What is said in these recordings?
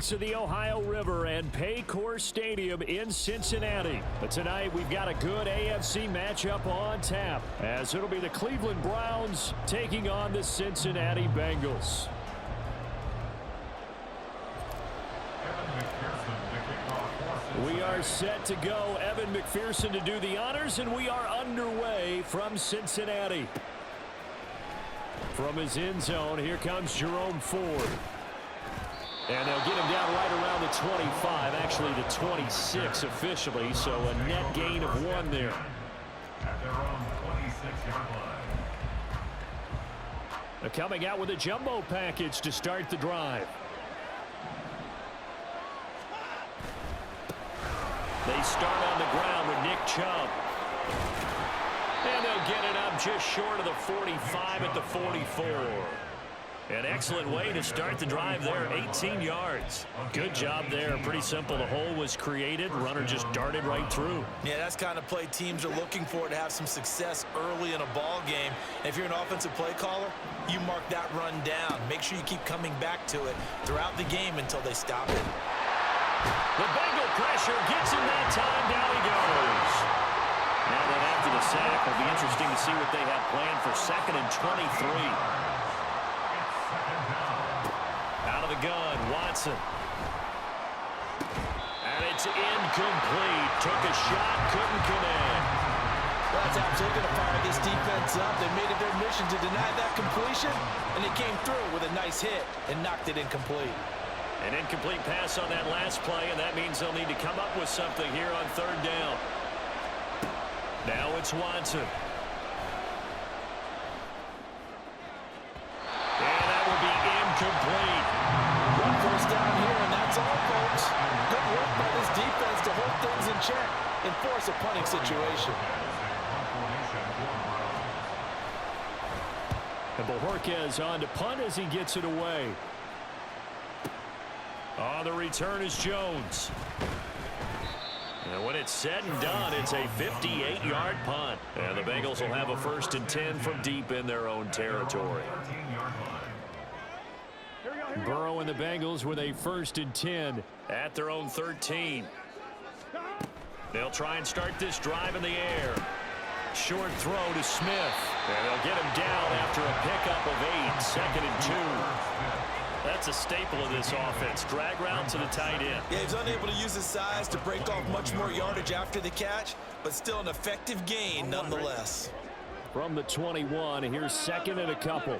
To the Ohio River and Paycor Stadium in Cincinnati. But tonight we've got a good AFC matchup on tap, as it'll be the Cleveland Browns taking on the Cincinnati Bengals. We are set to go. Evan McPherson to do the honors, and we are underway from Cincinnati. From his end zone, here comes Jerome Ford. And they'll get him down right around the 25, actually the 26 officially, so a net gain of 1 there. At their own 26-yard line. They're coming out with a jumbo package to start the drive. They start on the ground with Nick Chubb. And they'll get it up just short of the 45 at the 44. An excellent way to start the drive there, 18 yards. Good job there. Pretty simple. The hole was created. Runner just darted right through. Yeah, that's kind of play teams are looking for, to have some success early in a ball game. And if you're an offensive play caller, you mark that run down. Make sure you keep coming back to it throughout the game until they stop it. The Bengal pressure gets him that time. Down he goes. Now that after the sack, it'll be interesting to see what they have planned for 2nd and 23. Out of the gun, Watson. And it's incomplete. Took a shot, couldn't connect. Well, that's absolutely going to fire this defense up. They made it their mission to deny that completion, and they came through with a nice hit and knocked it incomplete. An incomplete pass on that last play, and that means they'll need to come up with something here on 3rd down. Now it's Watson. And that will be incomplete. One first down here, and that's all, folks. Good work by this defense to hold things in check and force a punting situation. And Bojorquez on to punt as he gets it away. On the return is Jones. And when it's said and done, it's a 58-yard punt. And the Bengals will have a 1st and 10 from deep in their own territory. Burrow and the Bengals with a 1st and 10 at their own 13. They'll try and start this drive in the air. Short throw to Smith. And they'll get him down after a pickup of 8. 2nd and 2. That's a staple of this offense. Drag route to the tight end. Yeah, he's unable to use his size to break off much more yardage after the catch, but still an effective gain nonetheless. From the 21, here's 2nd and a couple.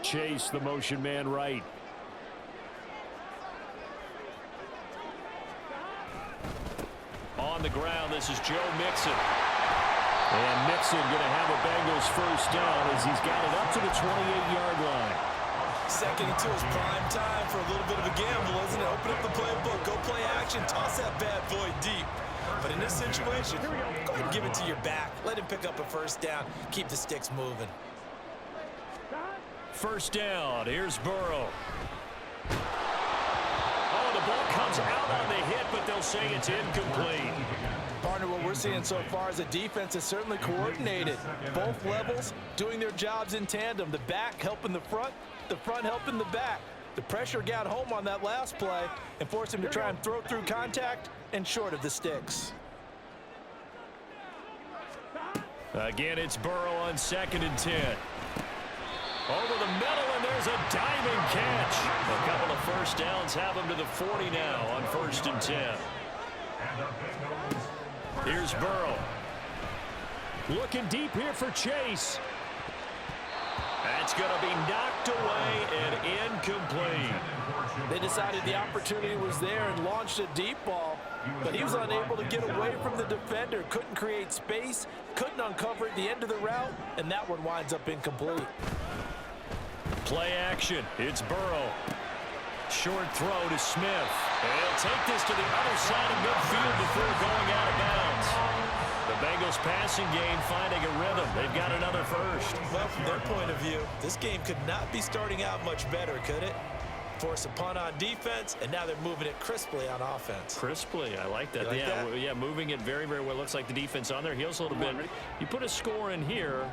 Chase, the motion man right. On the ground, this is Joe Mixon. And Mixon going to have a Bengals 1st down as he's got it up to the 28-yard line. 2nd and 2 is prime time for a little bit of a gamble, isn't it? Open up the playbook, go play action, toss that bad boy deep. But in this situation, go ahead and give it to your back. Let him pick up a 1st down. Keep the sticks moving. 1st down. Here's Burrow. Oh, the ball comes out on the hit, but they'll say it's incomplete. Partner, what we're seeing so far is the defense is certainly coordinated. Both levels doing their jobs in tandem. The back helping the front helping the back. The pressure got home on that last play and forced him to try and throw through contact and short of the sticks. Again, it's Burrow on 2nd and 10. Over the middle, and there's a diving catch. A couple of 1st downs have him to the 40 now on 1st and 10. Here's Burrow. Looking deep here for Chase. That's going to be knocked away and incomplete. They decided the opportunity was there and launched a deep ball, but he was unable to get away from the defender. Couldn't create space, couldn't uncover at the end of the route, and that one winds up incomplete. Play action. It's Burrow. Short throw to Smith. And he'll take this to the other side of midfield before going out of bounds. The Bengals passing game finding a rhythm. They've got another 1st. Well, from their point of view, this game could not be starting out much better, could it? Force a punt on defense, and now they're moving it crisply on offense. Crisply, I like that. Like yeah, that? yeah, moving it very, very well. Looks like the defense on their heels a little bit. You put a score in here,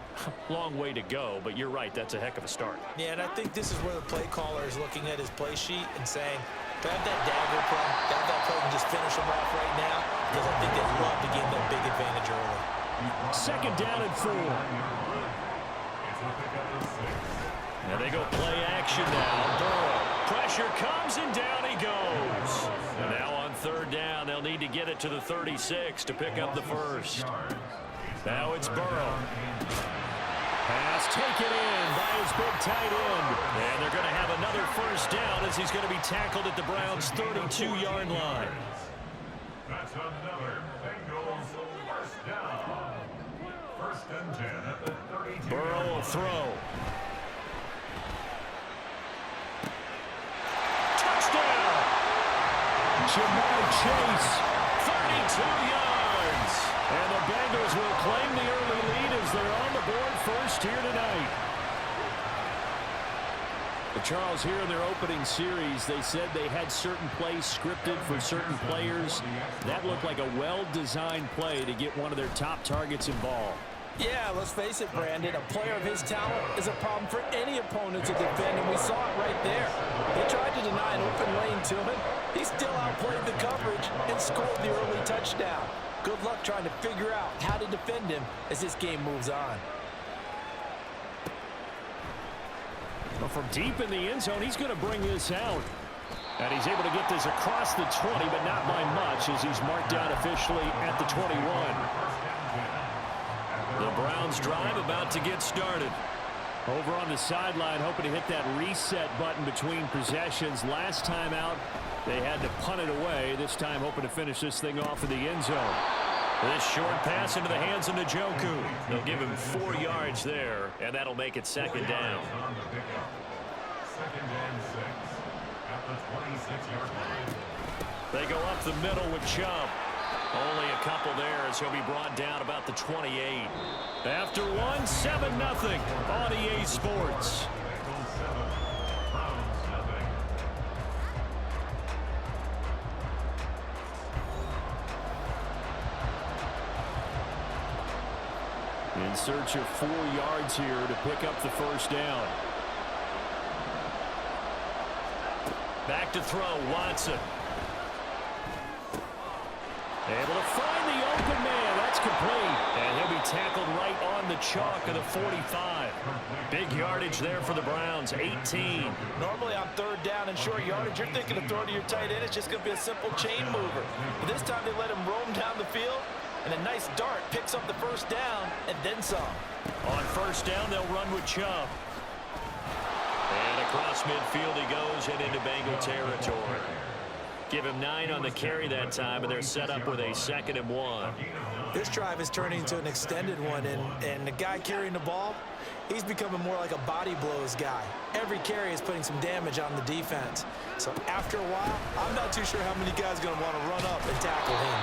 long way to go, but you're right, that's a heck of a start. Yeah, and I think this is where the play caller is looking at his play sheet and saying, grab that dagger play, grab that play and just finish them off right now, because I think they'd love to gain that big advantage early. Second down and 4. Now they go play action now. Burrow. Pressure comes and down he goes. And now on third down, they'll need to get it to the 36 to pick up the first. Now it's Burrow. Pass taken in by his big tight end. And they're going to have another first down as he's going to be tackled at the Browns' 32-yard line. That's another Bengals first down. First and 10 at the 32. Burrow will throw. Touchdown! Jamar Chase, 32 yards. And the Bengals will claim the early lead as they're on the board first here tonight. But Charles, here in their opening series, they said they had certain plays scripted for certain players. That looked like a well-designed play to get one of their top targets involved. Yeah, let's face it, Brandon. A player of his talent is a problem for any opponent to defend, and we saw it right there. They tried to deny an open lane to him. He still outplayed the coverage and scored the early touchdown. Good luck trying to figure out how to defend him as this game moves on. Well, from deep in the end zone, he's going to bring this out. And he's able to get this across the 20, but not by much as he's marked down officially at the 21. The Browns drive about to get started. Over on the sideline, hoping to hit that reset button between possessions. Last time out, they had to punt it away. This time, hoping to finish this thing off in the end zone. This short pass into the hands of Njoku. They'll give him 4 yards there, and that'll make it second down. Second and 6 at the 26-yard line. They go up the middle with Chubb. Only a couple there as he'll be brought down about the 28. After one, 7-0 on EA Sports. Bengals 7, Browns nothing. In search of 4 yards here to pick up the first down. Back to throw, Watson. Able to find the open man. That's complete. And he'll be tackled right on the chalk of the 45. Big yardage there for the Browns, 18. Normally on third down and short yardage, you're thinking of throwing to your tight end. It's just going to be a simple chain mover. But this time they let him roam down the field, and a nice dart picks up the first down and then some. On first down, they'll run with Chubb. And across midfield he goes and into Bengal territory. Give him 9 on the carry that time, and they're set up with a 2nd and 1. This drive is turning into an extended one, and the guy carrying the ball, he's becoming more like a body blows guy. Every carry is putting some damage on the defense. So after a while, I'm not too sure how many guys are going to want to run up and tackle him.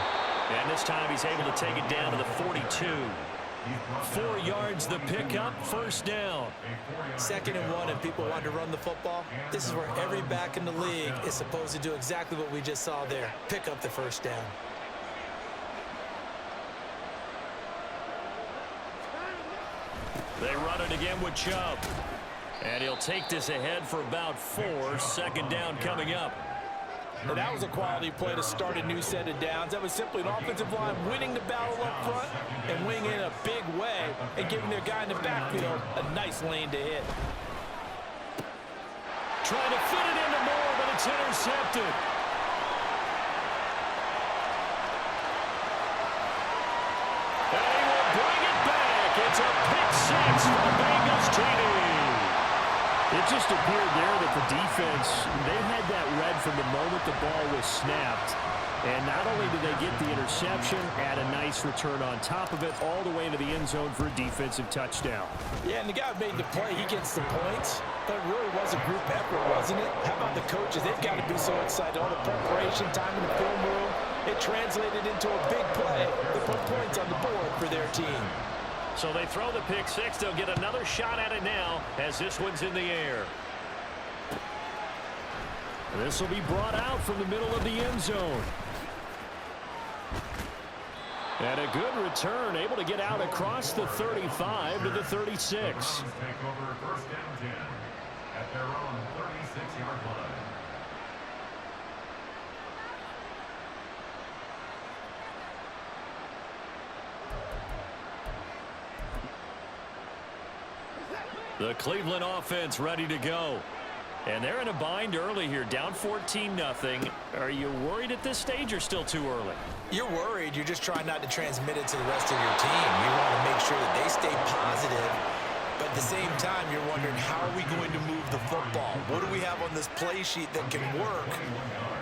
And this time he's able to take it down to the 42. 4 yards the pickup, first down. 2nd and 1, and people want to run the football. This is where every back in the league is supposed to do exactly what we just saw there. Pick up the first down. They run it again with Chubb. And he'll take this ahead for about 4. 2nd down coming up. And that was a quality play to start a new set of downs. That was simply an offensive line winning the battle up front and winning in a big way and giving their guy in the backfield a nice lane to hit. Trying to fit it into Moore, but it's intercepted. And he will bring it back. It's a pick 6 for the Bengals TD. It just appeared there that the defense, they had that read from the moment the ball was snapped. And not only did they get the interception, add a nice return on top of it, all the way into the end zone for a defensive touchdown. Yeah, and the guy who made the play, he gets the points. But it really was a group effort, wasn't it? How about the coaches? They've got to be so excited. All the preparation, time in the film room, it translated into a big play. They put points on the board for their team. So they throw the pick 6. They'll get another shot at it now as this one's in the air. This will be brought out from the middle of the end zone. And a good return, able to get out across the 35 to the 36. Take over first down 10 at their own 36-yard line. The Cleveland offense ready to go. And they're in a bind early here, down 14-0. Are you worried at this stage or still too early? You're worried. You're just trying not to transmit it to the rest of your team. You want to make sure that they stay positive. But at the same time, you're wondering, how are we going to move the football? What do we have on this play sheet that can work?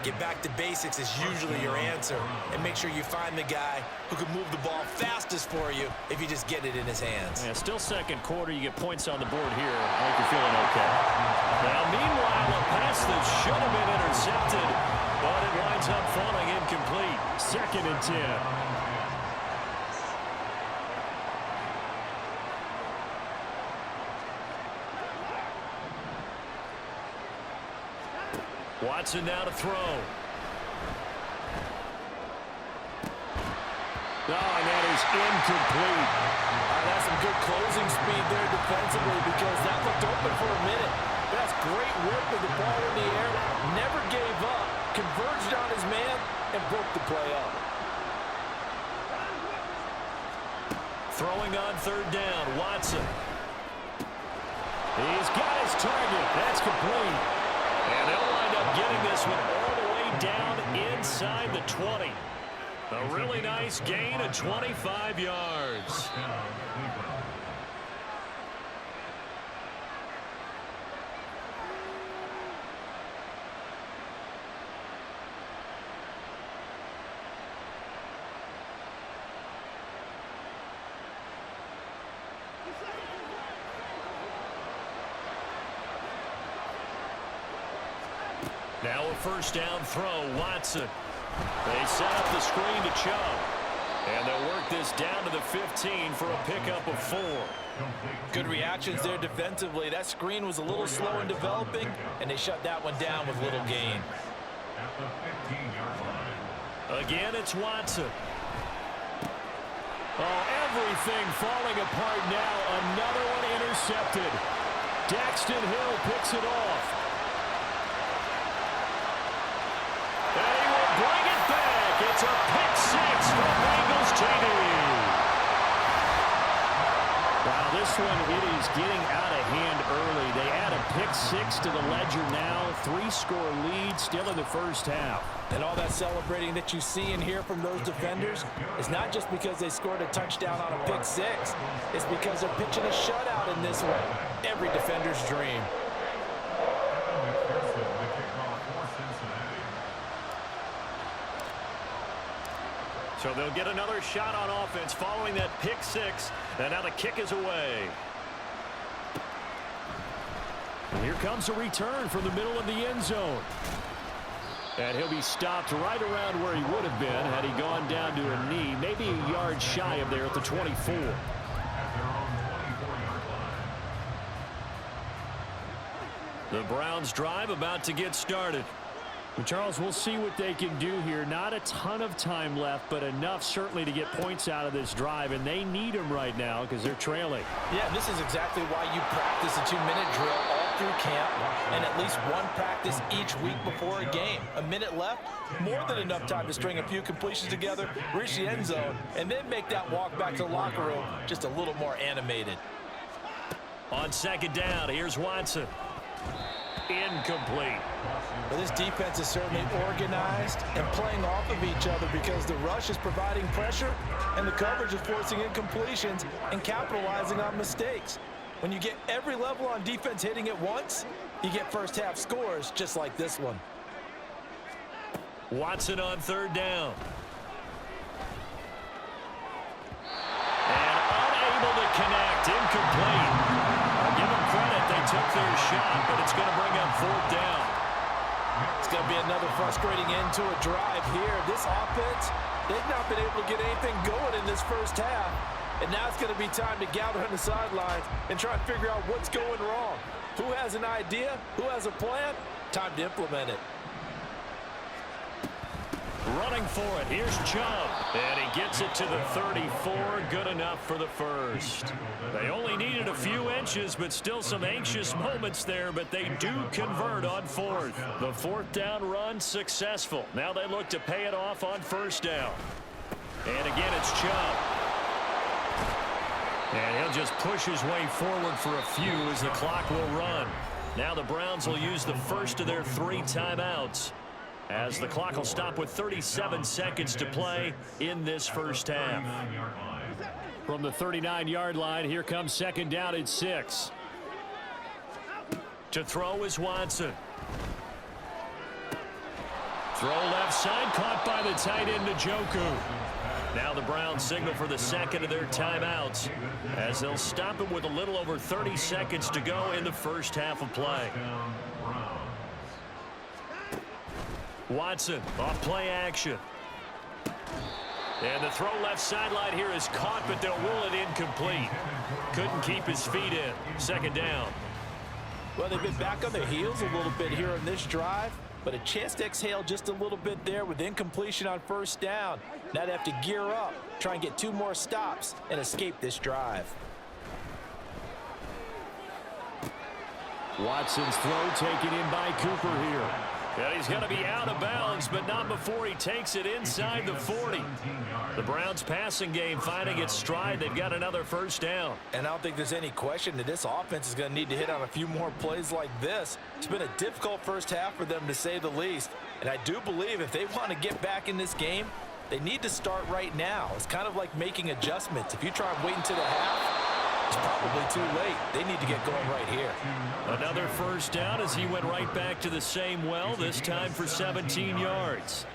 Get back to basics is usually your answer. And make sure you find the guy who can move the ball fastest for you if you just get it in his hands. Yeah, still second quarter. You get points on the board here. I think you're feeling okay. Now, meanwhile, a pass that should have been intercepted, but it winds up falling incomplete. 2nd and 10. Watson now to throw. Oh, and that is incomplete. That's some good closing speed there defensively, because that looked open for a minute. That's great work with the ball in the air. Never gave up. Converged on his man and broke the play up. Throwing on 3rd down, Watson. He's got his target. That's complete. And they'll wind up getting this one all the way down inside the 20. A really nice gain of 25 yards. Now a 1st down throw, Watson. They set up the screen to Chubb. And they'll work this down to the 15 for a pickup of 4. Good reactions there defensively. That screen was a little slow in developing, and they shut that one down with little gain. At the 15-yard line. Again, it's Watson. Oh, everything falling apart now. Another one intercepted. Daxton Hill picks it off. And he will bring it back. It's a pick 6 for Bengals TD. Wow, this one, it is getting out of hand early. They add a pick 6 to the ledger now. 3-score lead still in the first half. And all that celebrating that you see and hear from those defenders is not just because they scored a touchdown on a pick 6. It's because they're pitching a shutout in this one. Every defender's dream. So they'll get another shot on offense following that pick 6. And now the kick is away. And here comes a return from the middle of the end zone. And he'll be stopped right around where he would have been had he gone down to a knee, maybe a yard shy of there at the 24. The Browns drive about to get started. Well, Charles, we'll see what they can do here. Not a ton of time left, but enough certainly to get points out of this drive, and they need them right now because they're trailing. Yeah, this is exactly why you practice a 2-minute drill all through camp and at least one practice each week before a game. A minute left, more than enough time to string a few completions together, reach the end zone, and then make that walk back to the locker room just a little more animated. On 2nd down, here's Watson. Incomplete. Well, this defense is certainly organized and playing off of each other because the rush is providing pressure and the coverage is forcing incompletions and capitalizing on mistakes. When you get every level on defense hitting at once, you get first half scores just like this one. Watson on 3rd down. And unable to connect. Incomplete. I'll give them credit. They took their shot, but it's going to bring up 4th down. It's going to be another frustrating end to a drive here. This offense, they've not been able to get anything going in this first half. And now it's going to be time to gather on the sidelines and try and figure out what's going wrong. Who has an idea? Who has a plan? Time to implement it. Running for it. Here's Chubb. And he gets it to the 34. Good enough for the first. They only needed a few inches, but still some anxious moments there, but they do convert on fourth. The fourth down run successful. Now they look to pay it off on first down. And again, it's Chubb. And he'll just push his way forward for a few as the clock will run. Now the Browns will use the first of their 3 timeouts, as the clock will stop with 37 seconds to play in this first half. From the 39-yard line, here comes second down at 6. To throw is Watson. Throw left side, caught by the tight end Njoku. Now the Browns signal for the second of their timeouts, as they'll stop him with a little over 30 seconds to go in the first half of play. Watson off play action. And the throw left sideline here is caught, but they'll rule it incomplete. Couldn't keep his feet in. Second down. Well, they've been back on their heels a little bit here in this drive, but a chance to exhale just a little bit there with incompletion on first down. Now they have to gear up, try and get 2 more stops and escape this drive. Watson's throw taken in by Cooper here. And he's going to be out of bounds, but not before he takes it inside the 40. The Browns passing game finding its stride. They've got another first down. And I don't think there's any question that this offense is going to need to hit on a few more plays like this. It's been a difficult first half for them, to say the least. And I do believe if they want to get back in this game, they need to start right now. It's kind of like making adjustments. If you try and wait until the half, it's probably too late. They need to get going right here. Another first down as he went right back to the same well, this time for 17 yards.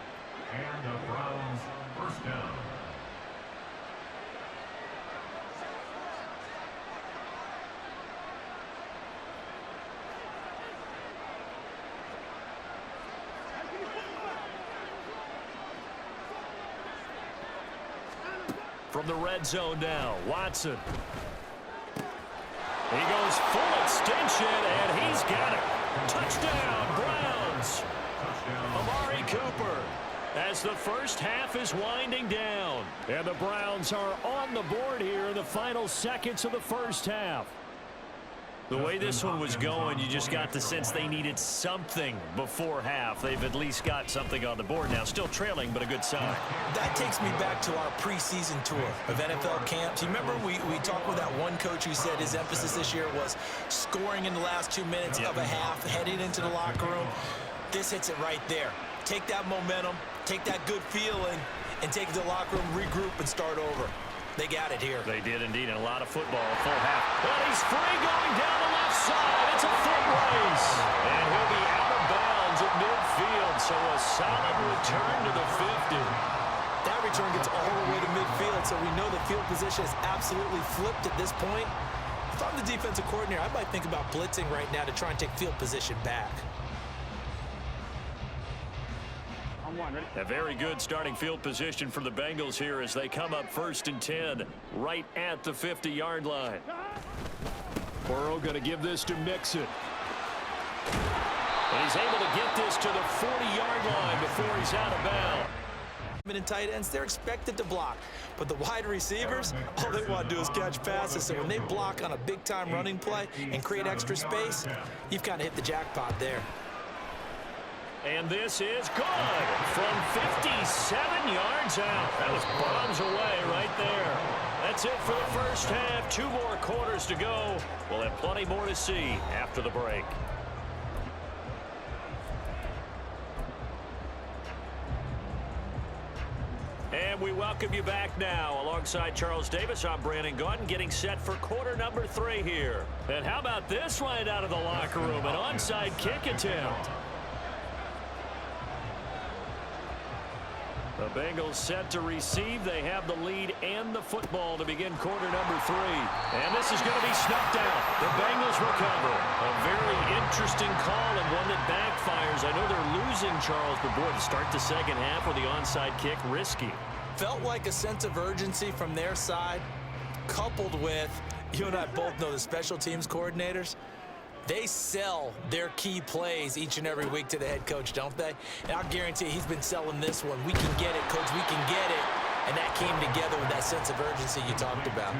And the Browns first down. From the red zone now, Watson. He goes full extension, and he's got it. Touchdown, Browns. Amari Cooper, as the first half is winding down. And the Browns are on the board here in the final seconds of the first half. The way this one was going, you just got the sense they needed something before half. They've at least got something on the board now. Still trailing, but a good sign. That takes me back to our preseason tour of NFL camps. You remember we talked with that one coach who said his emphasis this year was scoring in the last 2 minutes of a half, heading into the locker room. This hits it right there. Take that momentum, take that good feeling, and take it to the locker room, regroup, and start over. They got it here. They did indeed, and a lot of football, full half. And he's free going down the left side. It's a foot race. And he'll be out of bounds at midfield, so a solid return to the 50. That return gets all the way to midfield, so we know the field position is absolutely flipped at this point. If I'm the defensive coordinator, I might think about blitzing right now to try and take field position back. A very good starting field position for the Bengals here as they come up 1st and 10 right at the 50-yard line. Burrow going to give this to Mixon. And he's able to get this to the 40-yard line before he's out of bounds. And tight ends, they're expected to block. But the wide receivers, all they want to do is catch passes. So when they block on a big-time running play and create extra space, you've kind of hit the jackpot there. And this is good from 57 yards out. That was bombs away right there. That's it for the first half. 2 more quarters to go. We'll have plenty more to see after the break. And we welcome you back now. Alongside Charles Davis, I'm Brandon Gaudin, getting set for quarter number 3 here. And how about this right out of the locker room? An onside kick attempt. The Bengals set to receive. They have the lead and the football to begin quarter number 3. And this is going to be snuffed out. The Bengals recover. A very interesting call and one that backfires. I know they're losing, Charles, but boy, to start the second half with the onside kick, risky. Felt like a sense of urgency from their side, coupled with, you and I both know the special teams coordinators, They sell their key plays each and every week to the head coach, don't they? And I'll guarantee he's been selling this one. We can get it, coach. We can get it. And that came together with that sense of urgency you talked about.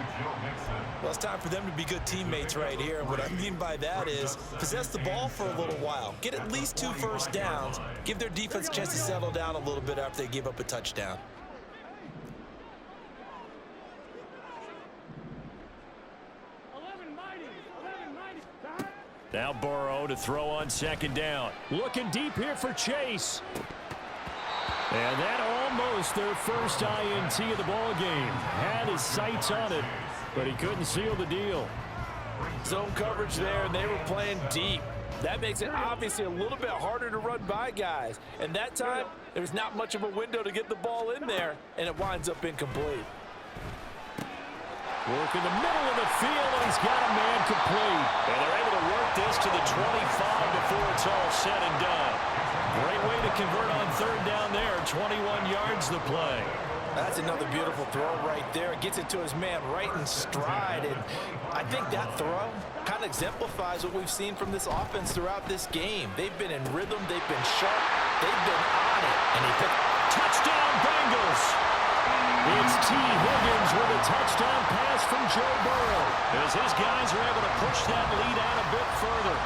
Well, it's time for them to be good teammates right here. And what I mean by that is possess the ball for a little while. Get at least 2 first downs. Give their defense a chance to settle down a little bit after they give up a touchdown. Now Burrow to throw on second down. Looking deep here for Chase. And that almost their first INT of the ball game. Had his sights on it, but he couldn't seal the deal. Zone coverage there, and they were playing deep. That makes it obviously a little bit harder to run by guys. And that time, there's not much of a window to get the ball in there, and it winds up incomplete. Work in the middle of the field, and he's got a man complete. And they're able to work this to the 25 before it's all said and done. Great way to convert on third down there. 21 yards the play. That's another beautiful throw right there. It gets it to his man right in stride. And I think that throw kind of exemplifies what we've seen from this offense throughout this game. They've been in rhythm. They've been sharp. They've been on it. And he picked touchdown Bengals. It's T. Higgins with a touchdown pass from Joe Burrow as his guys are able to push that lead out a bit further.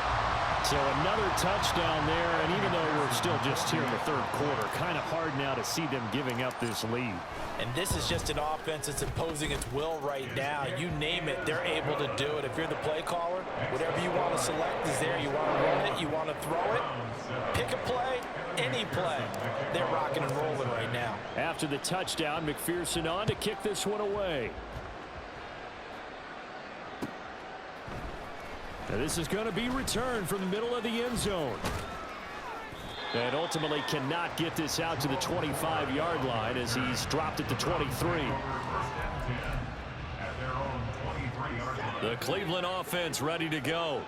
So another touchdown there, and even though we're still just here in the third quarter, kind of hard now to see them giving up this lead. And this is just an offense that's imposing its will right now. You name it, they're able to do it. If you're the play caller, whatever you want to select is there. You want to run it, you want to throw it, pick a play, any play. They're rocking and rolling right now. After the touchdown, McPherson on to kick this one away. Now this is going to be returned from the middle of the end zone. And ultimately cannot get this out to the 25-yard line as he's dropped it to 23. The Cleveland offense ready to go.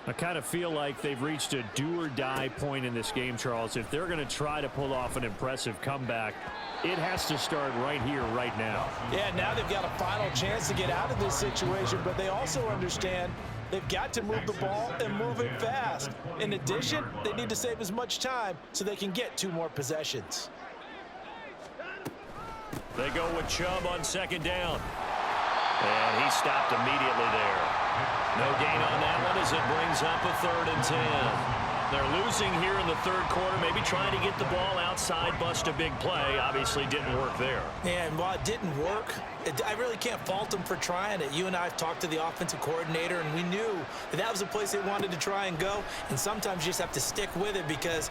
I kind of feel like they've reached a do-or-die point in this game, Charles. If they're going to try to pull off an impressive comeback, it has to start right here, right now. Yeah, now they've got a final chance to get out of this situation, but they also understand they've got to move the ball and move it fast. In addition, they need to save as much time so they can get 2 more possessions. They go with Chubb on second down. And he stopped immediately there. No gain on that one as it brings up a 3rd and 10. They're losing here in the third quarter, maybe trying to get the ball outside, bust a big play. Obviously didn't work there. And while it didn't work, I really can't fault them for trying it. You and I have talked to the offensive coordinator, and we knew that that was the place they wanted to try and go. And sometimes you just have to stick with it because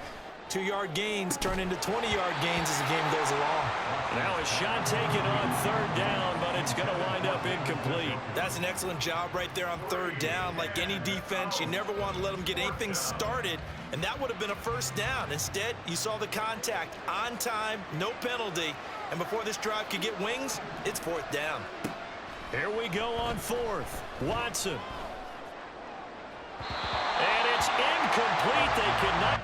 2-yard gains turn into 20-yard gains as the game goes along. Now a shot taken on 3rd down, but it's going to wind up incomplete. That's an excellent job right there on 3rd down. Like any defense, you never want to let them get anything started, and that would have been a 1st down. Instead, you saw the contact on time, no penalty, and before this drive could get wings, it's 4th down. Here we go on 4th. Watson. And it's incomplete. They could not.